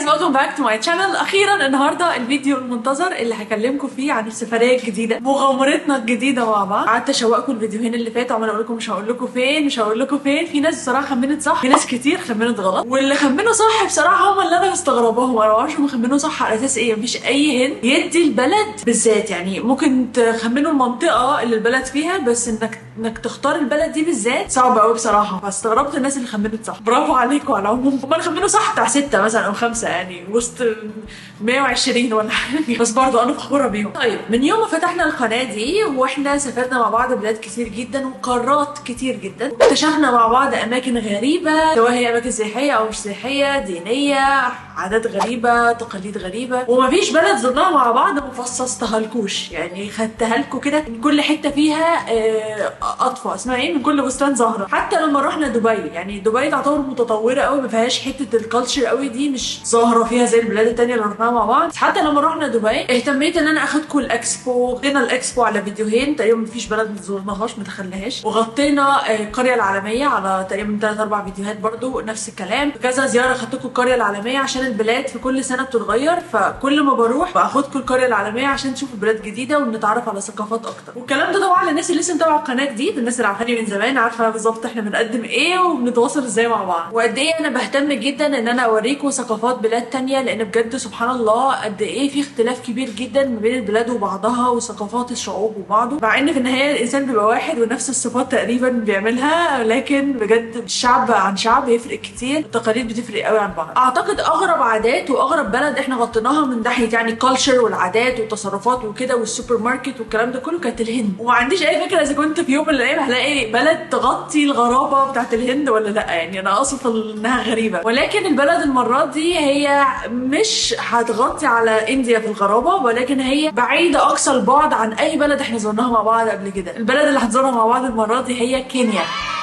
جايز ويلكم باك تو ماي شانل. اخيرا النهارده الفيديو المنتظر اللي هكلمكم فيه عن السفريه الجديده، مغامرتنا الجديده مع بعض. قعدت اشوقكم الفيديوهين اللي فاتوا، عمال اقول لكم مش هقول لكم فين مش هقول لكم فين. في ناس بصراحه خمنت صح، في ناس كتير خمنت غلط، واللي خمنوا صح بصراحه هم اللي انا مستغرباهم. انا ما اعرفش هم خمنوا صح على اساس ايه. مفيش اي هند يدي البلد بالذات، يعني ممكن تخمنوا المنطقه اللي البلد فيها، بس انك تختار البلد دي بالذات صعب قوي بصراحه. فاستغربت الناس اللي خمنت صح، برافو عليكم. على العموم هم اللي خمنوا صح بتاع 6 مثلا او 5، يعني وسط 120 ولا حاجه، بس برضه انا فخوره بيهم. طيب، من يوم ما فتحنا القناه دي واحنا سافرنا مع بعض بلاد كتير جدا وقارات كتير جدا، واكتشفنا مع بعض اماكن غريبه، سواء هي اماكن سياحيه او مش سياحيه، دينيه، عادات غريبه، تقاليد غريبه. ومفيش بلد زرناها مع بعض ما فصصتها لكوش، يعني خدتها لكم كده من كل حته فيها اطفال اسمها ايه، من كل بستان زهره. حتى لما رحنا دبي، يعني دبي تعتبر متطوره قوي، ما فيهاش حته الكالتشر قوي دي، مش ظاهره فيها زي البلاد التانيه اللي رحناها مع بعض. حتى لما رحنا دبي اهتميت ان انا اخدكم الاكسبو، غطينا الاكسبو على فيديوهين، تقريبا مفيش بلد ما زرناهاش ما دخلناهاش. وغطينا القريه العالميه على تقريبا 3 4 فيديوهات برضو نفس الكلام. كذا زياره خدتكم القريه العالميه عشان البلاد في كل سنه بتتغير، فكل ما بروح باخدكم القريه العالميه عشان تشوفوا بلاد جديده ونتعرف على ثقافات اكتر. والكلام ده طبعا للناس اللي لسه متابعه القناه جديد، الناس اللي عارفاني من زمان عارفه بالظبط احنا بنقدم ايه وبنتواصل ازاي مع بعض، وقد ايه انا بهتم جدا ان انا اوريكم ثقافات بلاد تانية، لان بجد سبحان الله قد ايه في اختلاف كبير جدا ما بين البلاد وبعضها وثقافات الشعوب وبعضه، مع ان في النهايه الانسان بيبقى واحد ونفس الصفات تقريبا بيعملها، لكن بجد الشعب عن شعب يفرق كتير، التقاليد بتفرق قوي عن بعض. اعتقد اغرب عادات واغرب بلد احنا غطيناها من ناحيه يعني الكالتشر والعادات والتصرفات وكده والسوبر ماركت والكلام ده كله كانت الهند. وما عنديش اي فكره اذا كنت في يوم من الايام هلاقي بلد تغطي الغرابه بتاعت الهند ولا لا، يعني انا اصف انها غريبه. ولكن البلد المره دي هي مش هتغطي على انديا في الغرابه، ولكن هي بعيده اقصى البعد عن اي بلد احنا زرناها مع بعض قبل كده. البلد اللي هنزورها مع بعض المره دي هي كينيا.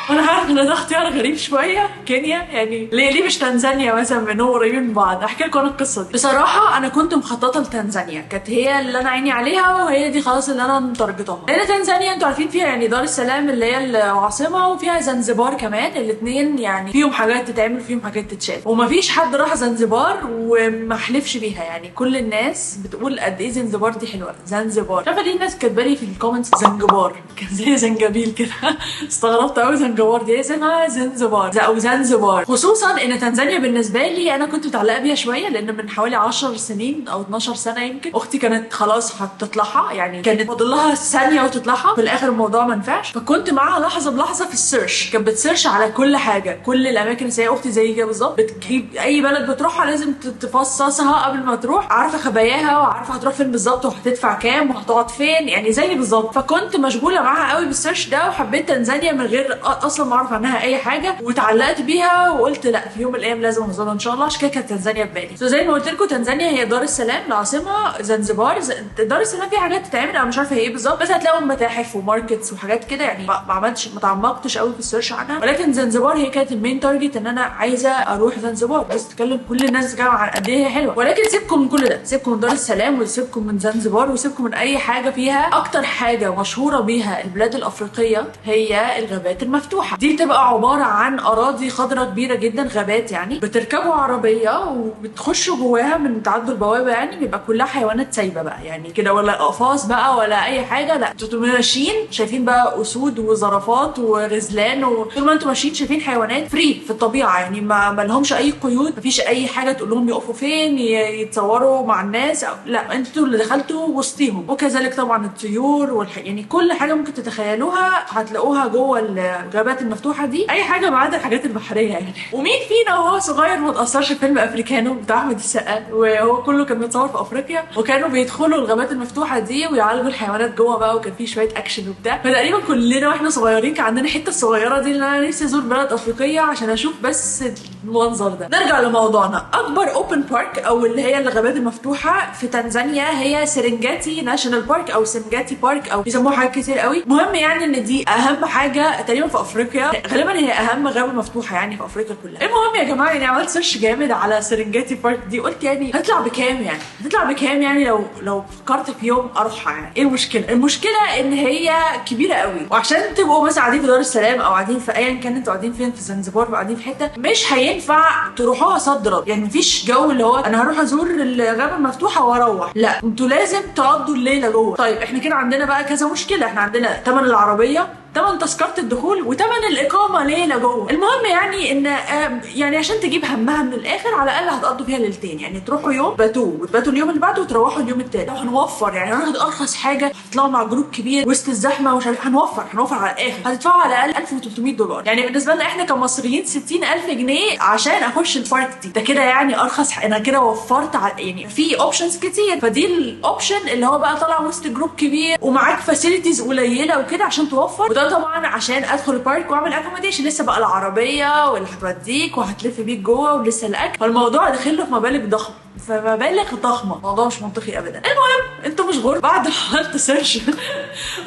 وانا عارفه ان ده اختيار غريب شويه، كينيا يعني ليه مش تنزانيا مثلا، منهم قريبين من بعض. احكي لكم انا القصه دي. بصراحه انا كنت مخططه لتنزانيا، كانت هي اللي انا عيني عليها وهي دي خلاص اللي انا متارجتها. لان تنزانيا انتوا عارفين فيها يعني دار السلام اللي هي العاصمه، وفيها زنزبار كمان، الاثنين يعني فيهم حاجات تتعمل فيهم حاجات تتشاف. ومفيش حد راح زنزبار وما حلفش بيها، يعني كل الناس بتقول قد ايه زنزبار دي حلوه. زنزبار، شايفه ليه الناس كاتبه لي في الكومنتس زنجبار، كان زي زنجبيل كده استغربت قوي. زنجبار دي اسمها زنزبار او زنزبار، خصوصا ان تنزانيا بالنسبه لي انا كنت متعلقه بيها شويه، لان من حوالي 10 سنين او 12 سنه يمكن اختي كانت خلاص هتطلعها، يعني كانت فاضل لها ثانيه وتطلعها، في الاخر الموضوع ما نفعش. فكنت معاها لحظه بلحظه في السيرش، كانت بتسيرش على كل حاجه، كل الاماكن السياحيه. اختي زي كده بالظبط، بتجيب اي بلد بتروحها لازم تفصصها قبل ما تروح، عارفه خباياها وعارفه هتروح فين بالظبط وهتدفع كام وهتقعد فين، يعني زي بالظبط. فكنت مشغوله معاها قوي بالسيرش ده، وحبيت تنزانيا من غير اصلا ما اعرف عنها اي حاجه، واتعلقت بيها وقلت لا في يوم من الايام لازم ازورها ان شاء الله. عشان كده كانت تنزانيا في بالي. زي ما قلت لكم تنزانيا هي دار السلام العاصمه زنزبار. دار السلام فيها حاجات تتعمل انا مش عارفه هي ايه بالظبط، بس هتلاقوا متاحف وماركتس وحاجات كده، يعني ما تعمقتش قوي في السيرش عنها. ولكن زنزبار هي كانت المين تارجت، ان انا عايزه اروح زنزبار، بس تكلم كل الناس تتكلم عن قد ايه هي حلوه. ولكن سيبكم من كل ده، سيبكم من دار السلام وسيبكم من زنزبار وسيبكم من اي حاجه فيها. اكتر حاجه مشهوره بيها البلاد الافريقيه هي الغابات المفتوحه. دي بتبقى عباره عن اراضي خضراء كبيره جدا، غابات يعني، بتركبوا عربيه وبتخشوا جواها من تعدوا البوابه، يعني بيبقى كلها حيوانات سايبه بقى، يعني كده ولا قفاص بقى ولا اي حاجه، لا انتوا ماشيين شايفين بقى اسود وزرافات وغزلان، وطول ما انتوا ماشيين شايفين حيوانات فري في الطبيعه، يعني ما لهمش اي قيود، مفيش اي حاجه تقول لهم يقفوا فين يتصوروا مع الناس لا انتوا اللي دخلتوا وسطيهم. وكذلك طبعا الطيور يعني كل حاجه ممكن تتخيلوها هتلاقوها جوه الغابات المفتوحه دي، اي حاجه ما عدا الحاجات البحريه يعني. ومين فينا وهو صغير ما تاثرش بفيلم افريكانو بتاع احمد السقا، وهو كله كان متصور في افريقيا، وكانوا بيدخلوا الغابات المفتوحه دي ويعالجوا الحيوانات جوه بقى، وكان في شويه اكشن وبتاع. فتقريبا كلنا واحنا صغيرين كان عندنا الحته الصغيره دي، اللي انا نفسي ازور بلد افريقيه عشان اشوف بس المنظر ده. نرجع لموضوعنا. اكبر اوبن بارك او اللي هي الغابات المفتوحه في تنزانيا هي سيرنجاتي ناشونال بارك او سيرنجاتي بارك، او بيسموها حاجات كتير قوي. مهم يعني ان دي اهم حاجه تقريبا في افريقيا، غالبا هي اهم غابه مفتوحه يعني في افريقيا كلها. المهم يا جماعه، يعني عملت سيرش جامد على سيرنجاتي بارك دي، قلت يعني هتطلع بكام، يعني هتطلع بكام يعني لو فكرت في يوم اروحها. يعني ايه المشكله؟ المشكله ان هي كبيره قوي، وعشان تبقوا مثلا قاعدين في دار السلام او قاعدين في ايا كان انتوا قاعدين فين، في زنزبار قاعدين في حته، مش هينفع ينفع تروحوها صد رد، يعني مفيش جو اللي هو انا هروح ازور الغابه المفتوحه واروح، لا انتوا لازم تقضوا الليله جوه. طيب احنا كده عندنا بقى كذا مشكله، احنا عندنا ثمن العربيه، ثمن تذكره الدخول، وثمن الاقامه ليله جوه. المهم يعني ان يعني عشان تجيب همها من الاخر على الاقل هتقضوا فيها ليلتين، يعني تروحوا يوم باتوه وتباتوا اليوم اللي بعده وتروحوا اليوم التاني. لو هنوفر يعني هناخد ارخص حاجه، هتطلعوا مع جروب كبير وسط الزحمه ومش عارف، هنوفر على الاخر، هتدفعوا على الاقل 1300 دولار. يعني بالنسبه لنا احنا كمصريين 60000 جنيه عشان اخش البارك دي، ده كده يعني ارخص. انا كده وفرت يعني في اوبشنز كتير، فدي الاوبشن اللي هو بقى طالع وسط جروب كبير ومعاك فاسيلتيز قليله وكده عشان توفر. وده طبعا عشان ادخل البارك واعمل اكوموديشن، لسه بقى العربيه واللي هتوديك وهتلف بيك جوه ولسه الاكل، فالموضوع داخل له في مبالغ ضخمه، فمبالغ ضخمه، الموضوع مش منطقي ابدا. المهم انتوا مش غرب، بعد ما عملت سيرش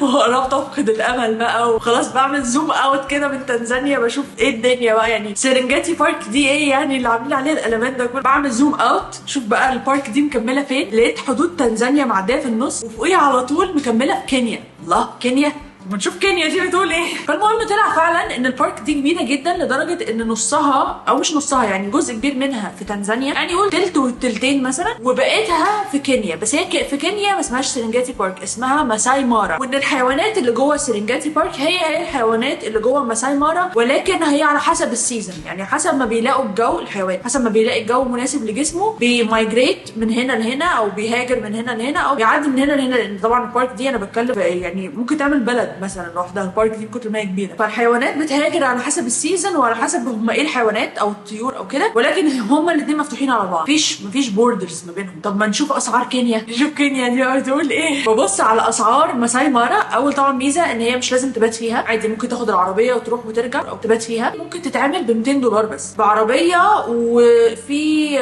وقربت افقد الامل بقى وخلاص بعمل زوم اوت كده من تنزانيا بشوف ايه الدنيا بقى، يعني سيرنجاتي بارك دي ايه يعني اللي عاملين عليها الالمان ده كله. بعمل زوم اوت شوف بقى البارك دي مكمله فين، لقيت حدود تنزانيا معديه في النص وفوقيها على طول مكمله في كينيا. الله، كينيا، بنشوف كينيا دي بتقول ايه. فالمهم طلع فعلا ان البارك دي كبيره جدا لدرجه ان نصها او مش نصها، يعني جزء كبير منها في تنزانيا، يعني قول تلت والتلتين مثلا، وبقيتها في كينيا. بس هي في كينيا ما اسمهاش سيرنجاتي بارك، اسمها ماساي مارا. وان الحيوانات اللي جوه سيرنجاتي بارك هي الحيوانات اللي جوه ماساي مارا، ولكن هي على حسب السيزون، يعني حسب ما بيلاقوا الجو، الحيوان حسب ما بيلاقي الجو مناسب لجسمه بيمايجريت من هنا لهنا او بيهاجر من هنا لهنا او بيعدي من هنا لهنا. لان طبعا البارك دي انا بتكلم يعني ممكن تعمل بلد مثلا لوحدها البارك دي كتر ما هي كبيره، فالحيوانات بتهاجر على حسب السيزون وعلى حسب هم ايه الحيوانات او الطيور او كده، ولكن هما الاثنين مفتوحين على بعض، مفيش بوردرز ما بينهم. طب ما نشوف اسعار كينيا، نشوف كينيا دي بتقول ايه. ببص على اسعار ماساي مارا. اول طبعا ميزه ان هي مش لازم تبات فيها، عادي ممكن تاخد العربيه وتروح وترجع او تبات فيها، ممكن تتعمل ب 200 دولار بس بعربيه. وفي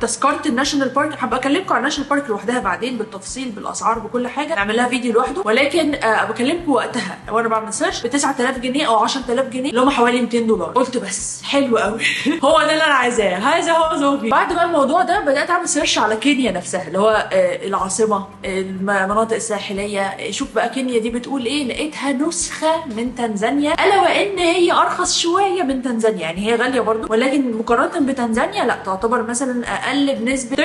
تذكره الناشونال بارك، هبقى اكلمكم عن الناشونال بارك لوحدها بعدين بالتفصيل بالاسعار بكل حاجه، نعمل لها فيديو لوحده، ولكن بكلمكم وقتها وانا بعمل سيرش ب 9000 جنيه او 10000 جنيه اللي هم حوالي 200 دولار. قلت بس حلو قوي هو ده اللي انا عايزاه، هذا هو ذوقي. بعد ما الموضوع ده بدات اعمل سيرش على كينيا نفسها اللي هو العاصمه، المناطق الساحليه. شوف بقى كينيا دي بتقول ايه، لقيتها نسخه من تنزانيا، الا وان هي ارخص شويه من تنزانيا، يعني هي غاليه برضو ولكن مقارنه بتنزانيا لا، تعتبر مثلا اقل بنسبه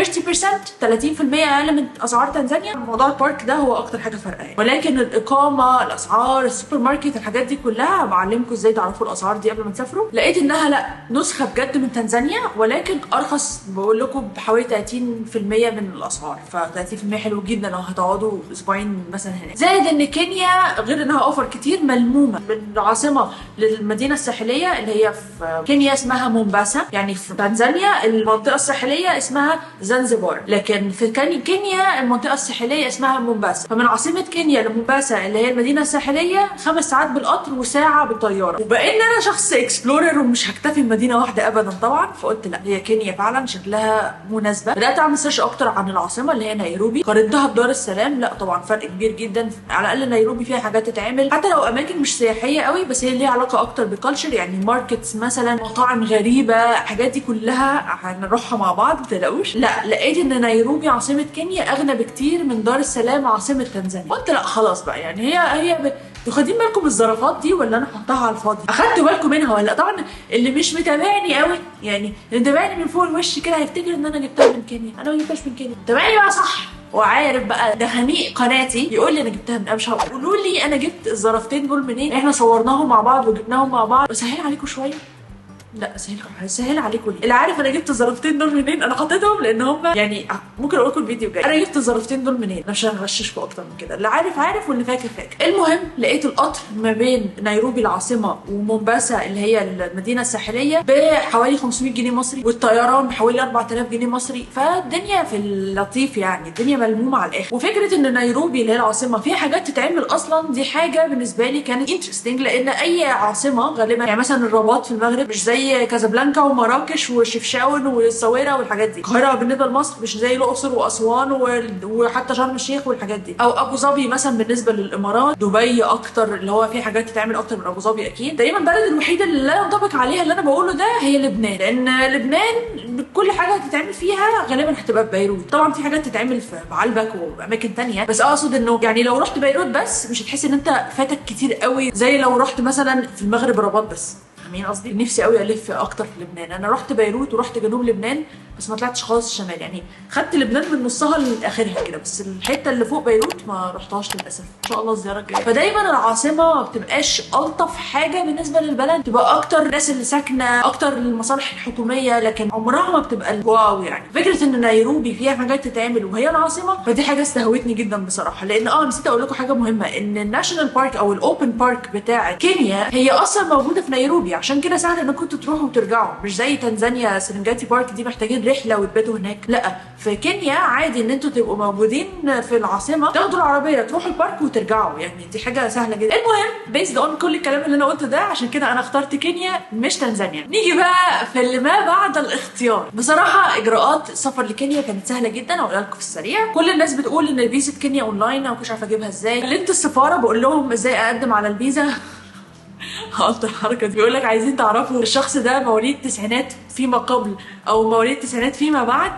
30% اقل من اسعار تنزانيا. موضوع البارك ده هو اكتر حاجه فرقه يعني، ولكن الاقامه، الاسعار، السوبر ماركت، الحاجات دي كلها بعلمكم ازاي تعرفوا الاسعار دي قبل ما تسافروا. لقيت انها لا، نسخه بجد من تنزانيا ولكن ارخص، بقول لكم بحوالي 30% من الاسعار، ف 30% حلو جدا لو هتقعدوا اسبوعين مثلا هناك. زائد ان كينيا غير انها اوفر كتير ملمومه من العاصمه للمدينه الساحليه اللي هي في كينيا اسمها مومباسا، يعني في تنزانيا المنطقه الساحليه اسمها زنزبار، لكن في كينيا المنطقه الساحليه اسمها مومباسا. فمن عاصمه كينيا لمومباسا اللي هي المدينه الساحليه 5 ساعات بالقطر وساعه بالطياره. وبان انا شخص اكسبلورر ومش هكتفي بمدينه واحده ابدا طبعا، فقلت لا، هي كينيا فعلا شكلها مناسبه. بدات اعمل سيرش اكتر عن العاصمه اللي هي نيروبي، قارنتها بدار السلام، لا طبعا فرق كبير جدا. على الاقل نيروبي فيها حاجات تتعمل حتى لو اماكن مش سياحيه قوي، بس هي ليها علاقه اكتر بالكالتشر، يعني ماركتس مثلا، مطاعم غريبه، الحاجات دي كلها هنروحها مع بعض ما تقلقوش. لا، لقيت ان نيروبي عاصمه كينيا اغنى بكتير من دار السلام عاصمه تنزانيا. قلت لا خلاص بقى، يعني هي واخدين بالكم الزرافات دي ولا انا هحطها على الفاضي؟ اخدتوا بالكم منها ولا؟ طبعا اللي مش متابعني قوي، يعني اللي متابعني من فوق الوش كده هيفتكر ان انا جبتها من كينيا. انا ما جبتهاش من كينيا، تابعني بقى صح وعارف بقى ده خنيق قناتي يقول لي انا جبتها من مش هقول. قولوا لي انا جبت الزرافتين دول منين؟ احنا صورناهم مع بعض وجبناهم مع بعض. بسهل عليكم شويه، لا سهل عليكم. اللي عارف انا جبت الظرفتين دول منين، انا حطيتهم لان هم يعني ممكن اقول لكم الفيديو الجاي انا جبت الظرفتين دول منين، انا مش هغششكم اكتر من كده. اللي عارف واللي فاكر. المهم لقيت القطر ما بين نيروبي العاصمه ومومباسا اللي هي المدينه الساحليه بحوالي 500 جنيه مصري، والطيران بحوالي 4000 جنيه مصري. فالدنيا في اللطيف يعني، الدنيا ملمومه على الاخر. وفكره ان نيروبي اللي هي العاصمه فيها حاجات تتعمل اصلا، دي حاجه بالنسبه لي كانت انترستنج، لان اي عاصمه غالبا يعني مثلا الرباط في المغرب مش زي كازابلانكا ومراكش وشفشاون والصويره والحاجات دي. القاهره بالنسبه لمصر مش زي الاقصر واسوان وحتى شرم الشيخ والحاجات دي، او ابو ظبي مثلا بالنسبه للامارات. دبي اكتر اللي هو فيه حاجات تتعمل اكتر من ابو ظبي اكيد. تقريبا البلد الوحيده اللي لا ينطبق عليها اللي انا بقوله ده هي لبنان، لان لبنان كل حاجه هتتعمل فيها غالبا هتبقى في بيروت. طبعا في حاجات تتعمل في بعلبك واماكن تانية، بس اقصد انه يعني لو رحت بيروت بس مش هتحس ان انت فاتك كتير قوي زي لو رحت مثلا في المغرب رباط بس. فاهمين قصدي؟ نفسي قوي الف اكتر في لبنان. انا رحت بيروت ورحت جنوب لبنان بس ما طلعتش خالص الشمال، يعني خدت لبنان من نصها لاخرها كده، بس الحته اللي فوق بيروت ما رحتهاش للاسف. ان شاء الله الزياره الجايه. فدايما العاصمه ما بتبقاش الطف حاجه بالنسبه للبلد، تبقى اكتر الناس اللي ساكنه، اكتر المصالح الحكوميه، لكن عمرها ما بتبقى الواو. يعني فكره ان نيروبي فيها حاجات تتعمل وهي العاصمه، فدي حاجه استهوتني جدا بصراحه. لان نسيت اقول لكم حاجه مهمه، ان الناشونال بارك او الاوبن بارك بتاع كينيا هي اصلا موجوده في نيروبي، عشان كده سهل انكم تروحوا وترجعوا، مش زي تنزانيا سرنجاتي بارك دي محتاجين رحله وتباتوا هناك. لا، في كينيا عادي ان انتوا تبقوا موجودين في العاصمه، تاخدوا العربيه تروحوا البارك وترجعوا، يعني دي حاجه سهله جدا. المهم بيزد اون كل الكلام اللي انا قلته ده، عشان كده انا اخترت كينيا مش تنزانيا. نيجي بقى في اللي ما بعد الاختيار. بصراحه اجراءات السفر لكينيا كانت سهله جدا، اقول لكم في السريع. كل الناس بتقول ان فيزا كينيا اونلاين، انا مش عارفه اجيبها ازاي. كلمت السفاره بقول لهم ازاي اقدم على الفيزا. قلت الحركه دي، بيقول لك عايزين تعرفوا الشخص ده مواليد التسعينات فيما قبل او مواليد التسعينات فيما بعد،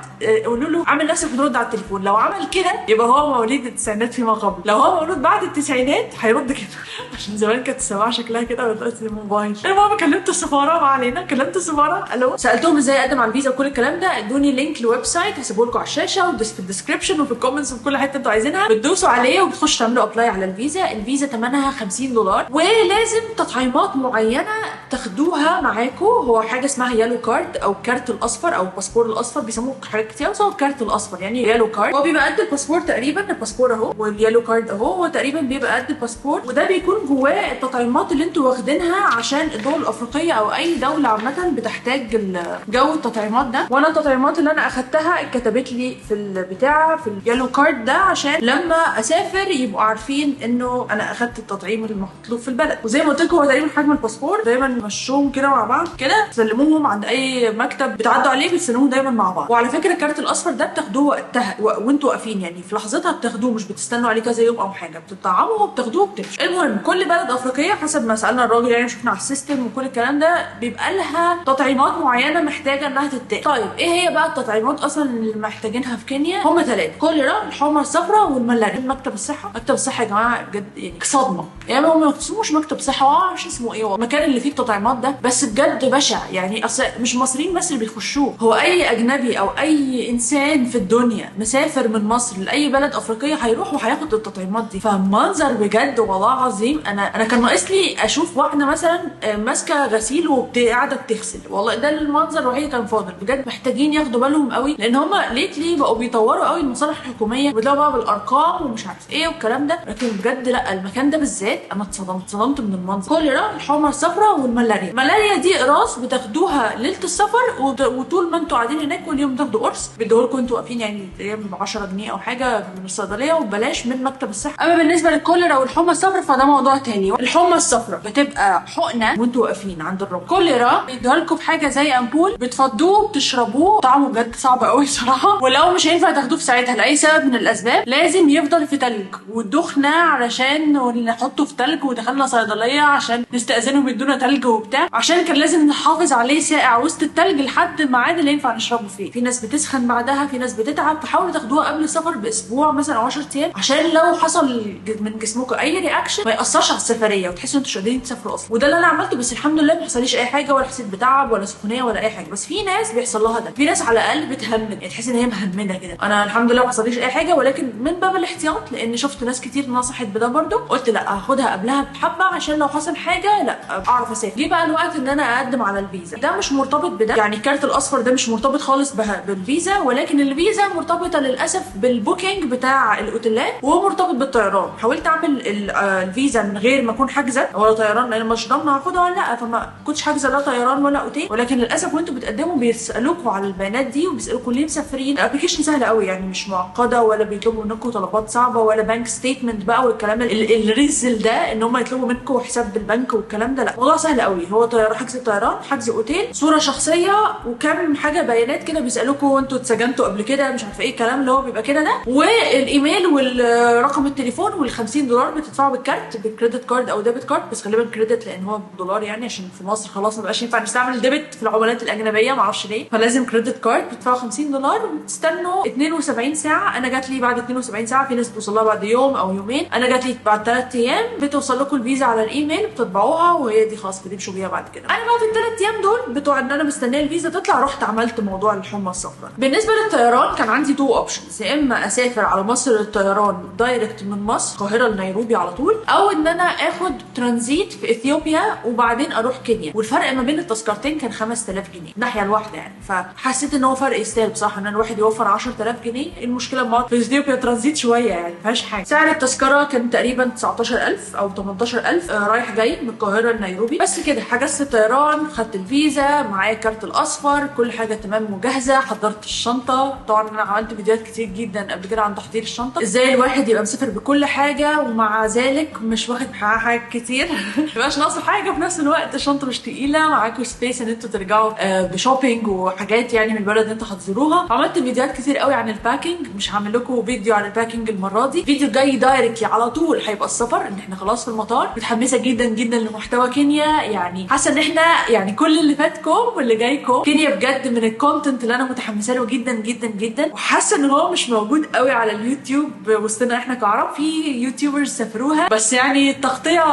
قولوا له عامل نفسك بترد على التليفون. لو عمل كده يبقى هو مواليد التسعينات فيما قبل، لو هو مولود بعد التسعينات هيرد كده. عشان زمان كانت السماعه شكلها كده ودلوقتي الموبايل. المهم كلمت السفاره، ما علينا، كلمت السفاره الو، سالتهم ازاي اقدم على الفيزا وكل الكلام ده، ادوني لينك لويب سايت هسيبه لكم على الشاشه وفي الديسكربشن وفي الكومنتس وفي كل حته انتوا عايزينها، بتدوسوا عليه وبتخشوا تعملوا ابلاي على الفيزا. الفيزا ثمنها $50 ولازم تطعيمات معينه تاخدوها معاكم. هو حاجه اسمها يالو كارد او الكارت الاصفر او الباسبور الاصفر، بيسموه حاجات كتير بس هو الكارت الاصفر يعني يالو كارد. هو بيبقى قد الباسبور تقريبا، الباسبور اهو واليالو كارد اهو، هو تقريبا بيبقى قد الباسبور، وده بيكون جواه التطعيمات اللي انتوا واخدينها عشان الدول الافريقيه او اي دوله عامه بتحتاج جو التطعيمات ده. وانا التطعيمات اللي انا اخدتها اتكتبت لي في البتاع في اليالو كارد ده، عشان لما اسافر يبقوا عارفين انه انا اخدت التطعيم المطلوب في البلد. وزي ما قلت لكم هو تقريبا حجم الباسبور، دايما مشوهم كده مع بعض كده، سلموهم عند اي مكتب بتعدوا عليه بتسلموهم دايما مع بعض. وعلى فكره الكارت الاصفر ده بتاخدوه وقتها وانتوا واقفين، يعني في لحظتها بتاخدوه، مش بتستنوا عليه كذا يوم او حاجه، بتطعموا وبتاخدوه وبتمشوا. المهم كل بلد افريقيه حسب ما سالنا الراجل، يعني شفنا على السيستم وكل الكلام ده، بيبقى لها تطعيمات معينه محتاجه انها تتاخد. طيب ايه هي بقى التطعيمات اصلا اللي محتاجينها في كينيا؟ هم 3: كوليرا، الحمى الصفراء، والملاريا. مكتب الصحه، مكتب الصحه يا جماعه بجد يعني صدمه، يعني هم ما اسموش مكتب صحه، مش اسمه ايه المكان اللي فيه التطعيمات ده، بس بجد بشع. يعني اصل مش مصريين بس اللي بيخشوه، هو اي اجنبي او اي انسان في الدنيا مسافر من مصر لاي بلد افريقيه هيروح وهياخد التطعيمات دي. فمنظر بجد والله العظيم. انا كان ناقص لي اشوف واحده مثلا ماسكه غسيل وقاعده بتغسل، والله ده المنظر الوحيد كان فاضل. بجد محتاجين ياخدوا بالهم قوي، لان هم ليتلي بقوا بيطوروا قوي المصالح الحكوميه وبيطلعوا بقى بالارقام ومش عارف ايه والكلام ده، لكن بجد لا، المكان ده بالذات انا اتصدمت من المنظر. كوليرا، الحمى الصفراء، والملاريا. الملاريا دي قراص بتاخدوها ليله السفر، وطول ما انتوا قاعدين هناك كل يوم تاخدوا قرص بيدوه لكم انتوا واقفين، يعني ب 10 جنيه او حاجه من الصيدليه وببلاش من مكتب الصحه. اما بالنسبه للكوليرا والحمى الصفراء فده موضوع تاني. الحمى الصفراء بتبقى حقنه وانتوا واقفين عند الركن. كوليرا بيدوها لكم في حاجه زي امبول، بتفضوه بتشربوه، طعمه بجد صعب قوي بصراحه، ولو مش هينفع تاخدوه في ساعتها لاي سبب من الاسباب لازم يفضل في تلج والدخنه، علشان نحطه في تلج. ودخلنا صيدليه عشان نستاذنهم يدونا تلج وبتاع، عشان كان لازم نحافظ عليه ساقع وسط التلج لحد الميعاد اللي ينفع نشربه فيه. في ناس بتسخن بعدها، في ناس بتتعب، فحاولوا تاخدوها قبل السفر باسبوع مثلا او 10 ايام، عشان لو حصل من جسمكم اي رياكشن ما ياثرش على السفريه وتحسوا انتوا مش قادرين تسافروا اصلا. وده اللي انا عملته، بس الحمد لله ما حصليش اي حاجه، ولا حسيت بتعب ولا سخونيه ولا اي حاجه. بس في ناس بيحصل لها ده، في ناس على الاقل بتهمد، يعني تحس ان هي مهمده كده. انا الحمد لله ما حصليش اي حاجه، ولكن من باب الاحتياط، لان شفت ناس كتير نصحت بده برده، قلت لا هاخدها قبلها بحبه عشان لو حصل حاجه لا اعرف اسافر. جه بقى الوقت ان انا اقدم على الفيزا. ده مش مرتبط بده، يعني الكارت الاصفر ده مش مرتبط خالص بالفيزا، ولكن الفيزا مرتبطه للاسف بالبوكينج بتاع الاوتيلات ومرتبط بالطيران. حاولت اعمل الفيزا من غير ما اكون حاجزه ولا طيران، لان مش ضامنه هاخدها ولا لا، فما كنتش حاجزه لا طيران ولا اوتيل. ولكن للاسف وانتوا بتقدموا بيسالوكوا على البيانات دي وبيسالوكوا ليه مسافرين. الابلكيشن سهل قوي، يعني مش معقده ولا بيطلبوا منكم طلبات صعبه ولا بنك ستيتمنت بقى والكلام الرزل ده، ان هم يطلبوا منكم حساب بالبنك والكلام ده. لا، الموضوع سهل قوي. هو طيران، حجز طيران، حجز اوتيل، صوره شخصيه، وكام كام حاجه بيانات كده، بيسالوكوا انتوا اتسجنتوا قبل كده، مش عارفه ايه الكلام اللي هو بيبقى كده ده، والايميل والرقم التليفون وال$50 بتدفعوا بالكارت، بالكريدت كارد او ديبت كارد، بس غالبا كريدت لان هو بالدولار يعني، عشان في مصر خلاص ما بقاش ينفع نستعمل ديبت في العملات الاجنبيه، معرفش ليه، فلازم كريدت كارد. بتدفعوا $50 وبتستنوا 72 ساعه. انا جات لي بعد 72 ساعه، في ناس بتوصل لها بعد يوم او يومين، انا جات لي بعد 3 ايام. بتوصل لكم الفيزا على الايميل، بتطبعوها وهي دي خلاص بتمشوا بيها بعد كده. انا بقى في ال3 ايام دول بتوع ان انا مستنيه الفيزا تطلع، رحت عملت موضوع الحمى الصفراء. بالنسبه للطيران كان عندي 2 اوبشنز، يا اما اسافر على مصر للطيران دايركت من مصر القاهره لنيروبي على طول، او ان انا اخد ترانزيت في اثيوبيا وبعدين اروح كينيا. والفرق ما بين التذكرتين كان 5000 جنيه الناحيه الواحده يعني، فحسيت ان هو فرق يستاهل بصراحه ان الواحد يوفر 10000 جنيه. المشكله ما في اثيوبيا ترانزيت شويه يعني ما فيهاش حاجه. سعر التذكره كان تقريبا 19000 او 18000 رايح جاي من القاهره لنيروبي. بس كده حجزت الطيران، خدت الفيزا، معايا الكارت الاصفر، كل حاجه تمام وجاهزه. حضرت الشنطه، طبعا انا عملت فيديوهات كتير جدا قبل كده عن تحضير الشنطه، ازاي الواحد يبقى مسافر بكل حاجه ومع ذلك مش واخد معاه حاجات كتير ميبقاش ناقصه حاجه، في نفس الوقت الشنطه مش تقيله، معاكم سبيس ان انتوا ترجعوا بشوبينج وحاجات يعني من البلد اللي انتوا هتزوروها. عملت فيديوهات كتير قوي عن الباكينج، مش هعمل لكم فيديو عن الباكينج المره دي، فيديو جاي دايركتلي على طول هيبقى السفر، ان احنا خلاص في المطار. متحمسه جدا جدا لمحتوى كينيا، يعني حاسه ان احنا يعني كل اللي فاتكم واللي جايكم كينيا بجد من الكونتنت اللي انا متحمسه له جدا جدا جدا، وحاسه ان هو مش موجود قوي على اليوتيوب وسطنا احنا كعرب. في يوتيوبرز سافروها بس يعني التغطيه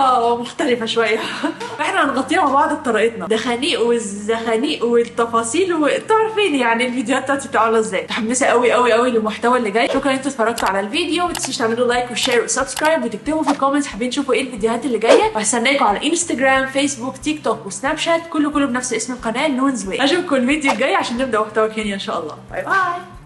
مختلفه شويه فاحنا هنغطيها مع بعض بطريقتنا، دخانيق والزخانيق والتفاصيل، وانتوا عارفين يعني الفيديوهات بتاعتي بتبقى عامله ازاي. متحمسه قوي قوي قوي للمحتوى اللي جاي. شكرا ان انتوا اتفرجتوا على الفيديو، ما تنسوش تعملوا لايك وشير وسبسكرايب، وتكتبوا في الكومنتس حابين تشوفوا ايه الفيديوهات اللي جايه. وهستناكم على انستجرام، فيسبوك، تيك توك وسناب شات، كله بنفس اسم القناه نونز واي. اشوفكم الفيديو الجاي عشان نبدا محتوى كينيا ان شاء الله. باي باي.